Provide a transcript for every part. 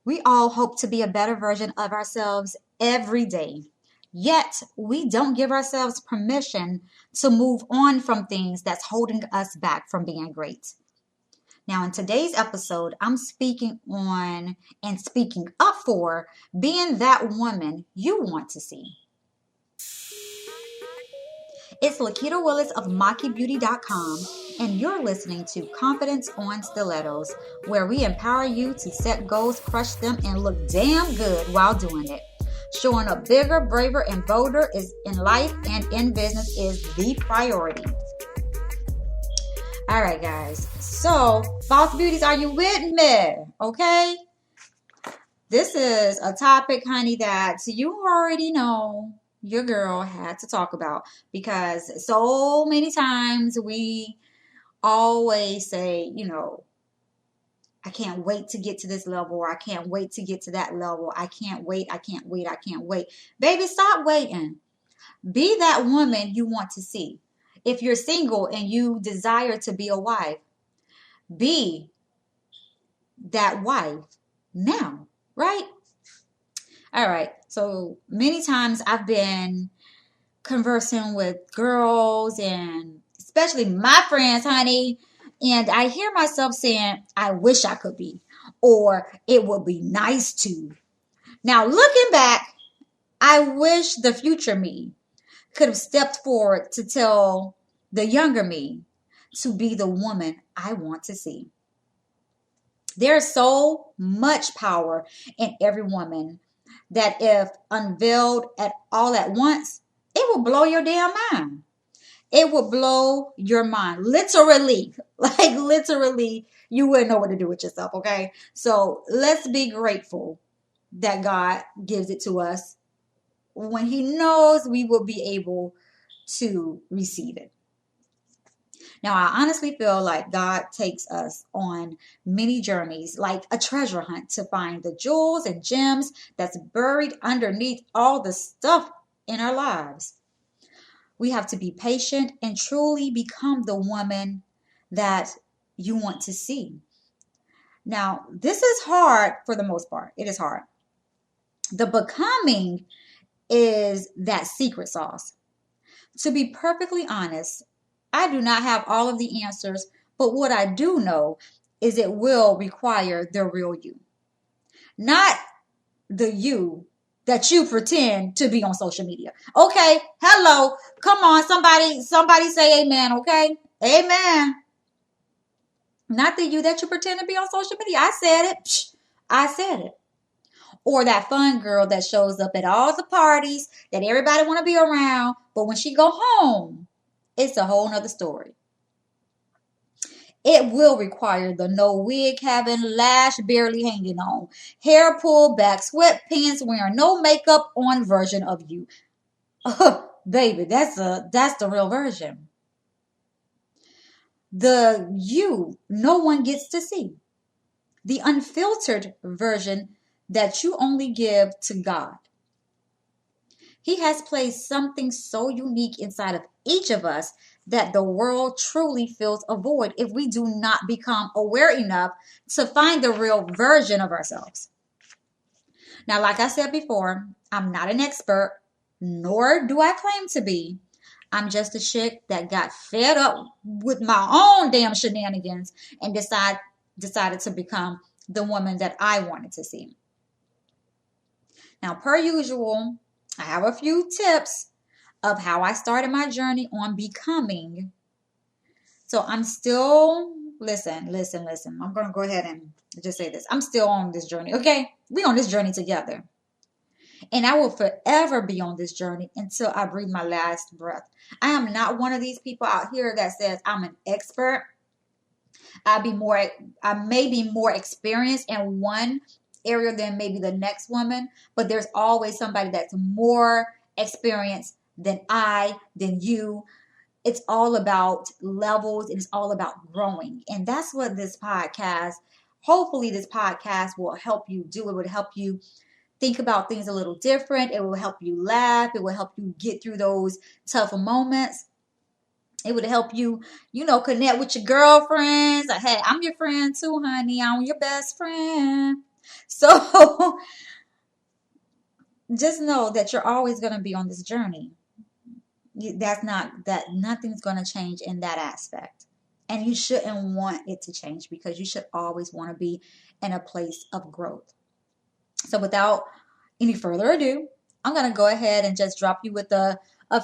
We all hope to be a better version of ourselves every day. Yet, we don't give ourselves permission to move on from things that's holding us back from being great. Now, in today's episode, I'm speaking on and speaking up for being that woman you want to see. It's Lakita Willis of MakiBeauty.com, and you're listening to Confidence on Stilettos, where we empower you to set goals, crush them, and look damn good while doing it. Showing up bigger, braver, and bolder is in life and in business is the priority. All right, guys. So, false beauties, are you with me? Okay. This is a topic, honey, that you already know your girl had to talk about, because so many times we always say, I can't wait to get to this level, or I can't wait to get to that level. I can't wait. I can't wait. I can't wait. Baby, stop waiting. Be that woman you want to see. If you're single and you desire to be a wife, be that wife now, right? All right. So many times I've been conversing with girls and especially my friends, honey, and I hear myself saying, I wish I could be, or it would be nice to. Now, looking back, I wish the future me could have stepped forward to tell the younger me to be the woman I want to see. There's so much power in every woman that if unveiled at all at once, it will blow your damn mind. It will blow your mind. Literally, like literally, you wouldn't know what to do with yourself, okay? So let's be grateful that God gives it to us when He knows we will be able to receive it. Now, I honestly feel like God takes us on many journeys, like a treasure hunt, to find the jewels and gems that's buried underneath all the stuff in our lives. We have to be patient and truly become the woman that you want to see. Now, this is hard for the most part. It is hard. The becoming is that secret sauce. To be perfectly honest, I do not have all of the answers, but what I do know is it will require the real you. Not the you that you pretend to be on social media. Okay, hello, come on, somebody say amen, okay? Amen. Not the you that you pretend to be on social media. I said it. I said it. Or that fun girl that shows up at all the parties that everybody want to be around, but when she go home, it's a whole nother story. It will require the no wig having, lash barely hanging on, hair pulled back, sweatpants wearing, no makeup on version of you. Baby, that's the real version. The you no one gets to see. The unfiltered version that you only give to God. He has placed something so unique inside of each of us that the world truly feels a void if we do not become aware enough to find the real version of ourselves. Now, like I said before, I'm not an expert, nor do I claim to be. I'm just a chick that got fed up with my own damn shenanigans and decided to become the woman that I wanted to see. Now, per usual, I have a few tips of how I started my journey on becoming. So I'm still, listen. I'm going to go ahead and just say this. I'm still on this journey, okay? We on this journey together. And I will forever be on this journey until I breathe my last breath. I am not one of these people out here that says I'm an expert. I may be more experienced in one area than maybe the next woman, but there's always somebody that's more experienced than you. It's all about levels, and it's all about growing. And that's what hopefully this podcast will help you do. It would help you think about things a little different. It will help you laugh. It will help you get through those tough moments. It would help you, connect with your girlfriends. Hey, I'm your friend too, honey. I'm your best friend. So just know that you're always going to be on this journey. That's not that nothing's going to change in that aspect. And you shouldn't want it to change because you should always want to be in a place of growth. So without any further ado, I'm going to go ahead and just drop you with a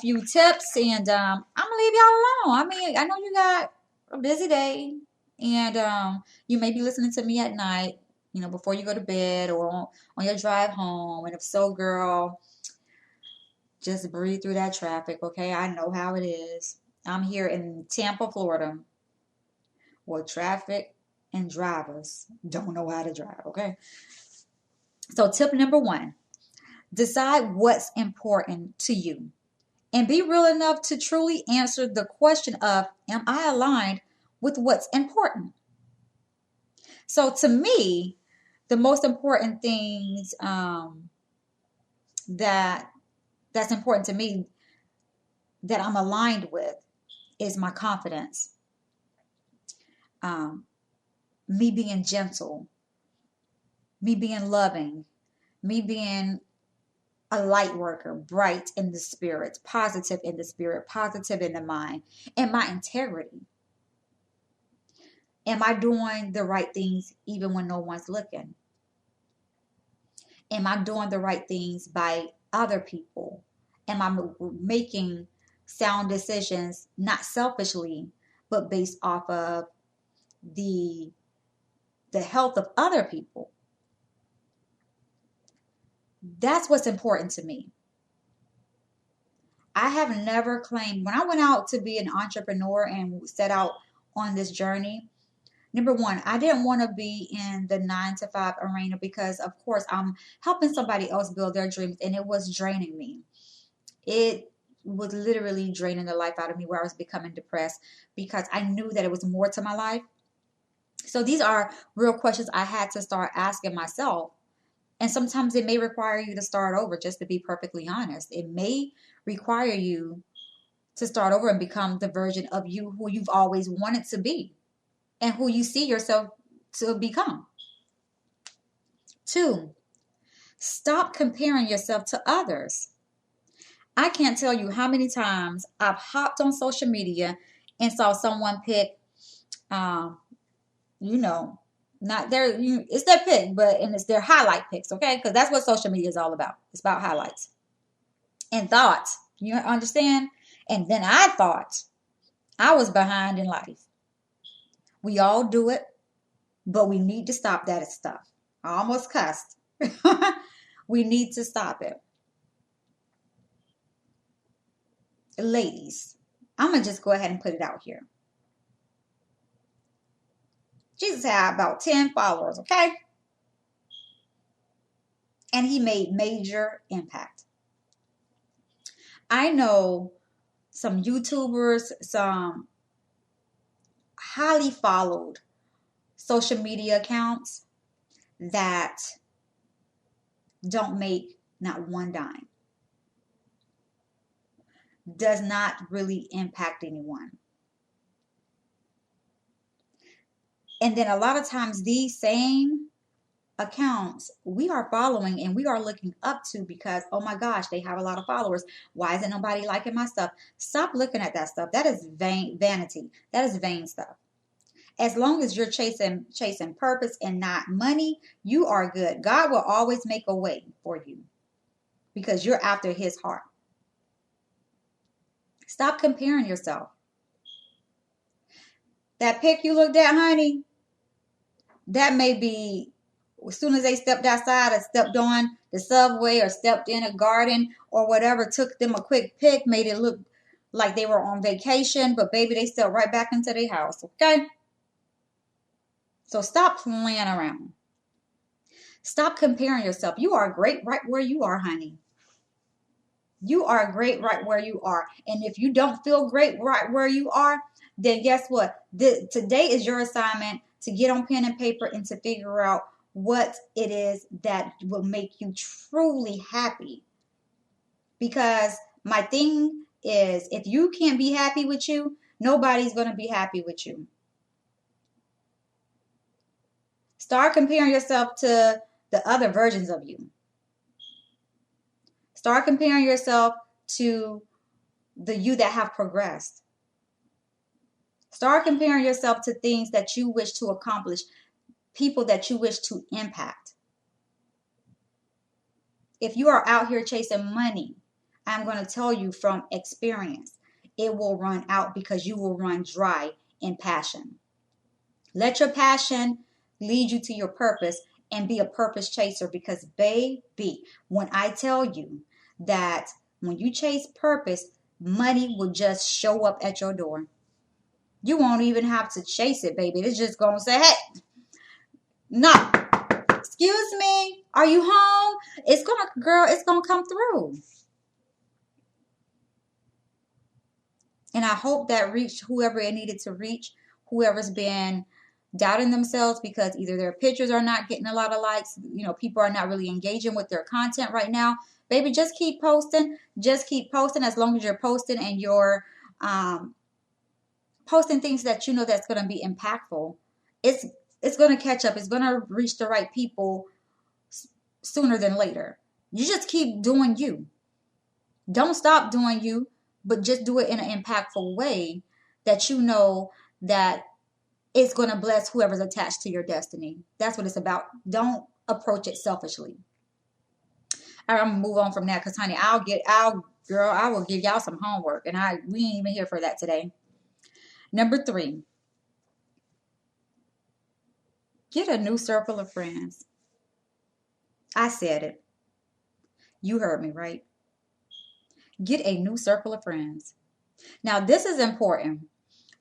few tips, and I'm going to leave y'all alone. I mean, I know you got a busy day, and you may be listening to me at night, before you go to bed or on your drive home. And if so, girl, just breathe through that traffic, okay? I know how it is. I'm here in Tampa, Florida, where traffic and drivers don't know how to drive, okay? So tip number 1, decide what's important to you and be real enough to truly answer the question of, am I aligned with what's important? So to me, the most important things that's important to me that I'm aligned with is my confidence, me being gentle, me being loving, me being a light worker, bright in the spirit, positive in the spirit, positive in the mind, and my integrity. Am I doing the right things even when no one's looking? Am I doing the right things by other people? Am I making sound decisions, not selfishly, but based off of the health of other people? That's what's important to me. I have never claimed, when I went out to be an entrepreneur and set out on this journey, number 1, I didn't want to be in the 9-to-5 arena because, of course, I'm helping somebody else build their dreams, and it was draining me. It was literally draining the life out of me, where I was becoming depressed because I knew that it was more to my life. So these are real questions I had to start asking myself. And sometimes it may require you to start over, just to be perfectly honest. It may require you to start over and become the version of you who you've always wanted to be and who you see yourself to become. 2, stop comparing yourself to others. I can't tell you how many times I've hopped on social media and saw someone pick, not their, it's their pick, and it's their highlight picks, okay? Because that's what social media is all about. It's about highlights and thoughts. You understand? And then I thought I was behind in life. We all do it, but we need to stop that stuff. I almost cussed. We need to stop it. Ladies, I'm going to just go ahead and put it out here. Jesus had about 10 followers, okay? And he made major impact. I know some YouTubers, some highly followed social media accounts that don't make not one dime. Does not really impact anyone. And then a lot of times these same accounts we are following and we are looking up to because, oh my gosh, they have a lot of followers. Why isn't nobody liking my stuff? Stop looking at that stuff. That is vanity. That is vain stuff. As long as you're chasing purpose and not money, you are good. God will always make a way for you because you're after his heart. Stop comparing yourself. That pic you looked at, honey, that may be as soon as they stepped outside or stepped on the subway or stepped in a garden or whatever, took them a quick pic, made it look like they were on vacation, but baby, they stepped right back into their house, okay? So stop playing around. Stop comparing yourself. You are great right where you are, honey. You are great right where you are. And if you don't feel great right where you are, then guess what? Today is your assignment to get on pen and paper and to figure out what it is that will make you truly happy. Because my thing is, if you can't be happy with you, nobody's going to be happy with you. Start comparing yourself to the other versions of you. Start comparing yourself to the you that have progressed. Start comparing yourself to things that you wish to accomplish, people that you wish to impact. If you are out here chasing money, I'm going to tell you from experience, it will run out because you will run dry in passion. Let your passion lead you to your purpose and be a purpose chaser, because baby, when I tell you that when you chase purpose, money will just show up at your door. You won't even have to chase it, baby. It's just going to say, hey, no, excuse me, are you home? It's going to come through. And I hope that reached whoever it needed to reach, whoever's been doubting themselves because either their pictures are not getting a lot of likes, people are not really engaging with their content right now. Baby, just keep posting. Just keep posting. As long as you're posting and you're posting things that you know that's going to be impactful, it's going to catch up. It's going to reach the right people sooner than later. You just keep doing you. Don't stop doing you, but just do it in an impactful way that you know that it's going to bless whoever's attached to your destiny. That's what it's about. Don't approach it selfishly. All right, I'm going to move on from that because, honey, I will give y'all some homework, and we ain't even here for that today. Number 3, get a new circle of friends. I said it. You heard me, right? Get a new circle of friends. Now, this is important.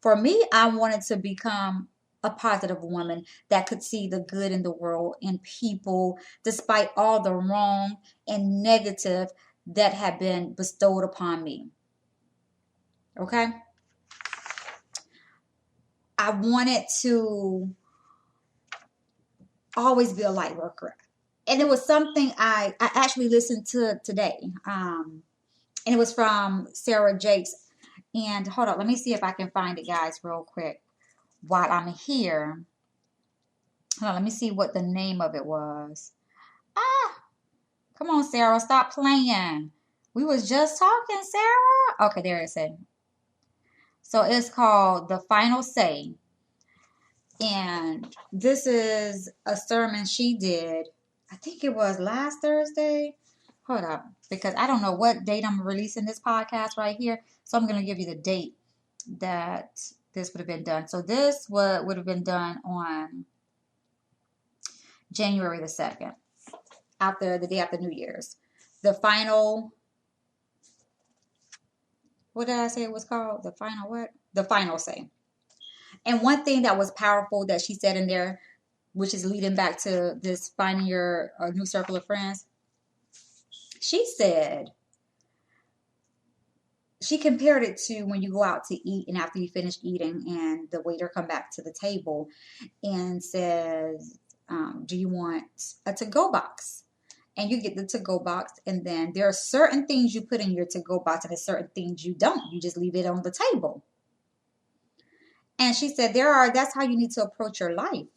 For me, I wanted to become a positive woman that could see the good in the world and people, despite all the wrong and negative that had been bestowed upon me. Okay? I wanted to always be a light worker. And it was something I actually listened to today. And it was from Sarah Jakes. And hold on, let me see if I can find it, guys, real quick while I'm here. Hold on, let me see what the name of it was. Come on, Sarah, stop playing. We was just talking, Sarah. Okay, there it is. So it's called The Final Say. And this is a sermon she did, I think it was last Thursday. Hold up, because I don't know what date I'm releasing this podcast right here. So I'm going to give you the date that this would have been done. So this would have been done on January the 2nd, the day after New Year's. The final, what did I say it was called? The final what? The Final Say. And one thing that was powerful that she said in there, which is leading back to this finding your new circle of friends. She said, she compared it to when you go out to eat and after you finish eating and the waiter come back to the table and says, do you want a to-go box? And you get the to-go box, and then there are certain things you put in your to-go box and there's certain things you don't. You just leave it on the table. And she said, that's how you need to approach your life.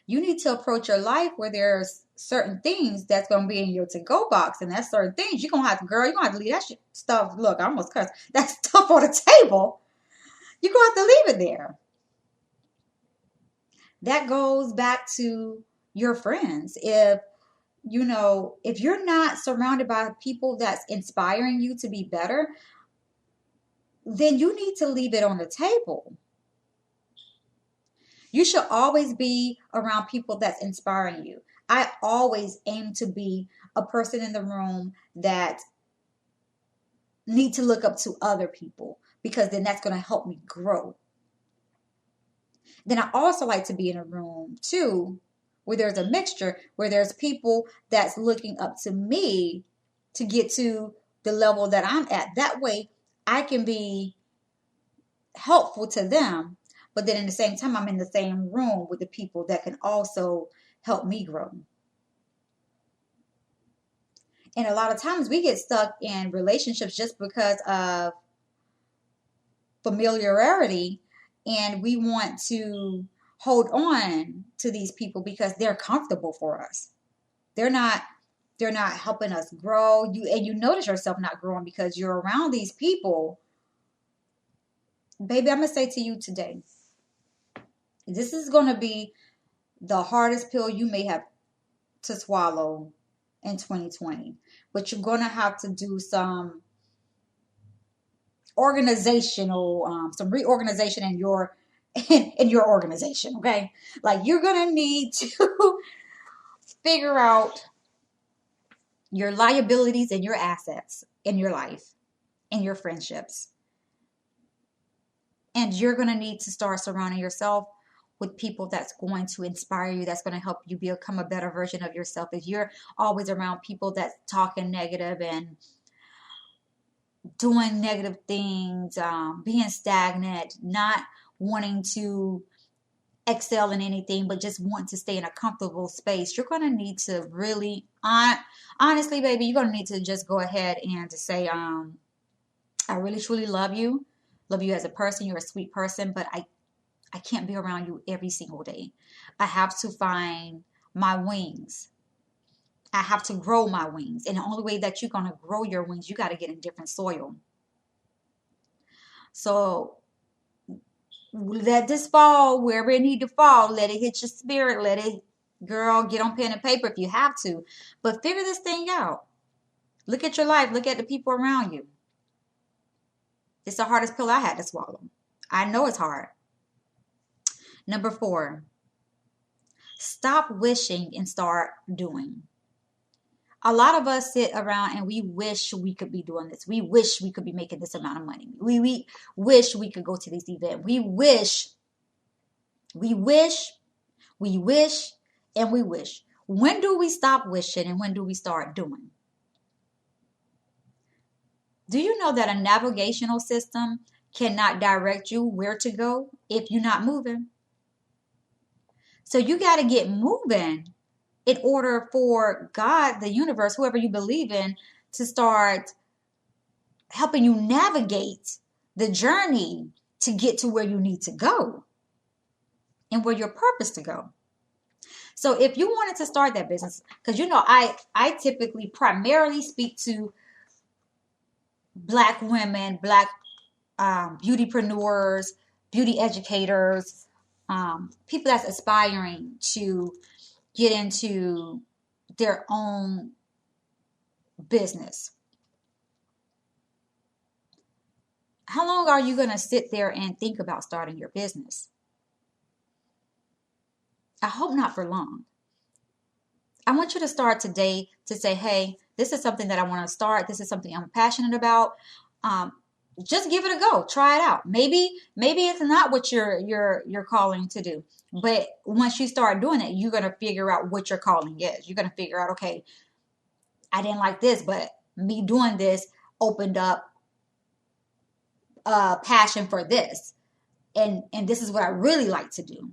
You need to approach your life where there's certain things that's going to be in your to-go box, and that's certain things you're going to have to leave that stuff. Look, I almost cursed. That stuff on the table, you're going to have to leave it there. That goes back to your friends. If you're not surrounded by people that's inspiring you to be better, then you need to leave it on the table. You should always be around people that's inspiring you. I always aim to be a person in the room that need to look up to other people, because then that's going to help me grow. Then I also like to be in a room too where there's a mixture, where there's people that's looking up to me to get to the level that I'm at. That way I can be helpful to them, but then at the same time, I'm in the same room with the people that can also help me grow. And a lot of times we get stuck in relationships just because of familiarity, and we want to hold on to these people because they're comfortable for us. They're not helping us grow. You notice yourself not growing because you're around these people. Baby, I'm going to say to you today, this is going to be the hardest pill you may have to swallow in 2020. But you're going to have to do some some reorganization in your organization, okay? Like, you're going to need to figure out your liabilities and your assets in your life, in your friendships. And you're going to need to start surrounding yourself with people that's going to inspire you, that's going to help you become a better version of yourself. If you're always around people that's talking negative and doing negative things, being stagnant, not wanting to excel in anything, but just want to stay in a comfortable space, you're going to need to really, honestly, baby, you're going to need to just go ahead and to say, I really, truly love you as a person. You're a sweet person, but I can't be around you every single day. I have to find my wings. I have to grow my wings. And the only way that you're going to grow your wings, you got to get in different soil. So let this fall wherever it need to fall. Let it hit your spirit. Let it, girl, get on pen and paper if you have to. But figure this thing out. Look at your life. Look at the people around you. It's the hardest pill I had to swallow. I know it's hard. Number 4, stop wishing and start doing. A lot of us sit around and we wish we could be doing this. We wish we could be making this amount of money. We wish we could go to this event. We wish. When do we stop wishing and when do we start doing? Do you know that a navigational system cannot direct you where to go if you're not moving? So you got to get moving in order for God, the universe, whoever you believe in, to start helping you navigate the journey to get to where you need to go and where your purpose to go. So if you wanted to start that business, because I typically primarily speak to Black women, Black beautypreneurs, beauty educators, people that's aspiring to get into their own business. How long are you going to sit there and think about starting your business? I hope not for long. I want you to start today to say, hey, this is something that I want to start. This is something I'm passionate about. Just give it a go. Try it out. Maybe it's not what you're calling to do. But once you start doing it, you're going to figure out what your calling is. You're going to figure out, okay, I didn't like this, but me doing this opened up a passion for this. And this is what I really like to do.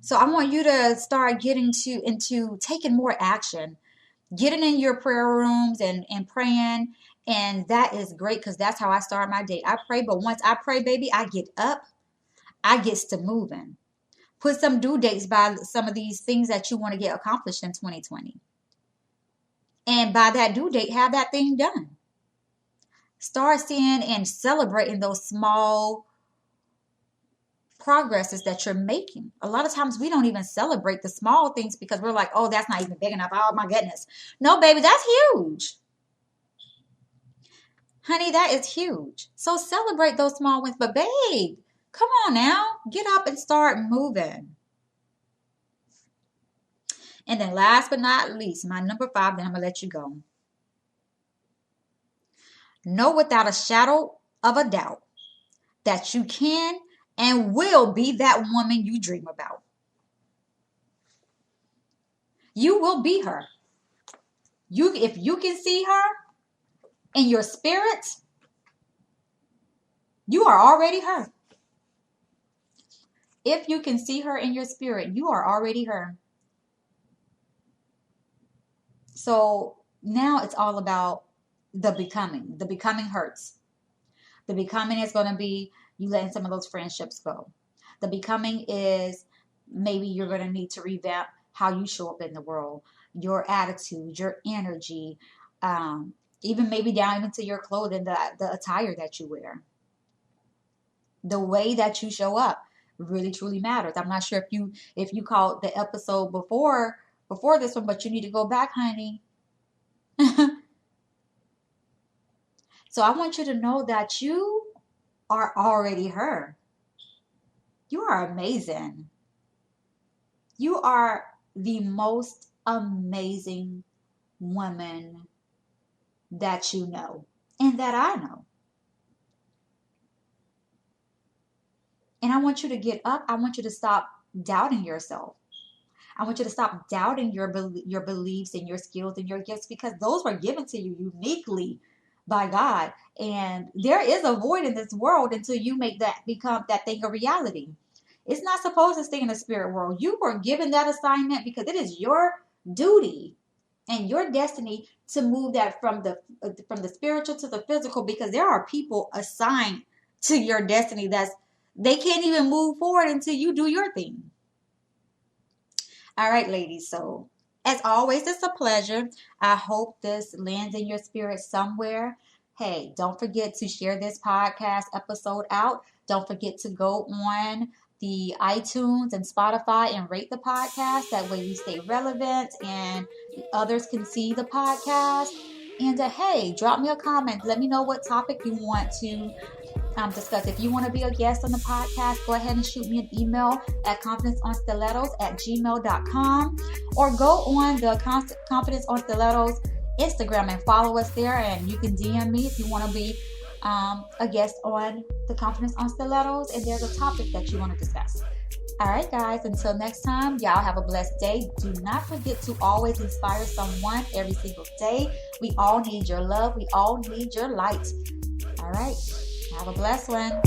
So I want you to start getting into taking more action, getting in your prayer rooms and praying. And that is great because that's how I start my day. I pray, but once I pray, baby, I get up. I gets to moving. Put some due dates by some of these things that you want to get accomplished in 2020. And by that due date, have that thing done. Start seeing and celebrating those small progresses that you're making. A lot of times we don't even celebrate the small things because we're like, oh, that's not even big enough. Oh my goodness. No, baby, that's huge. Honey, that is huge. So celebrate those small wins. But babe, come on now. Get up and start moving. And then last but not least, my number 5, then I'm going to let you go. Know without a shadow of a doubt that you can and will be that woman you dream about. You will be her. If you can see her in your spirit, you are already her. If you can see her in your spirit, you are already her. So now it's all about the becoming. The becoming hurts. The becoming is going to be you letting some of those friendships go. The becoming is maybe you're going to need to revamp how you show up in the world, your attitude, your energy, even maybe down into your clothing, the attire that you wear. The way that you show up really truly matters. I'm not sure if you caught the episode before this one, but you need to go back, honey. So I want you to know that you are already her. You are amazing. You are the most amazing woman that you know and that I know. And I want you to get up. I want you to stop doubting yourself. I want you to stop doubting your beliefs and your skills and your gifts, because those were given to you uniquely by God. And there is a void in this world until you make that become that thing a reality. It's not supposed to stay in the spirit world. You were given that assignment because it is your duty and your destiny to move that from the spiritual to the physical, because there are people assigned to your destiny they can't even move forward until you do your thing. All right, ladies. So as always, it's a pleasure. I hope this lands in your spirit somewhere. Hey, don't forget to share this podcast episode out. Don't forget to go on the iTunes and Spotify and rate the podcast. That way we stay relevant and others can see the podcast. And hey, drop me a comment. Let me know what topic you want to discuss. If you want to be a guest on the podcast, go ahead and shoot me an email at confidenceonstilettos@gmail.com, or go on the Confidence on Stilettos Instagram and follow us there, and you can DM me if you want to be a guest on the Confidence on Stilettos and there's a topic that you want to discuss. All right, guys, until next time, y'all have a blessed day. Do not forget to always inspire someone every single day. We all need your love. We all need your light. All right. Have a blessed one.